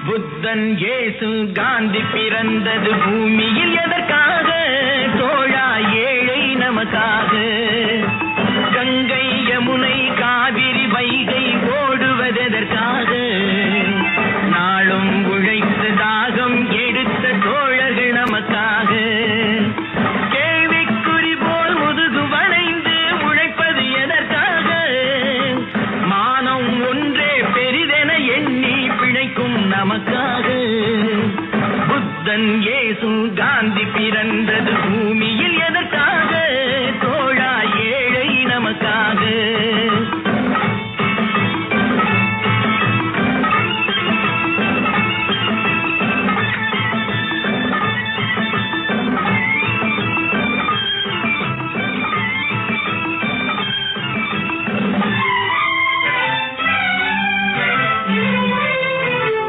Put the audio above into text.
புத்தன் இயேசு காந்தி பிறந்தது பூமியில் எதற்காக? தோழா ஏழை நமக்காக. கங்கை யமுனை காவிரி வைகை ஓடுவதற்காக? நாளும் உழைத்து தாகம் எடுத்த தோழர்கள் நமக்காக. கேள்விக்குறி போல் முதுகு வளைந்து உழைப்பது எதற்காக? மானம் ஒன்றே பெரிதென எண்ணி பிழைக்கும் நமக்காக. புத்தன் இயேசு காந்தி பிறந்தது பூமியில்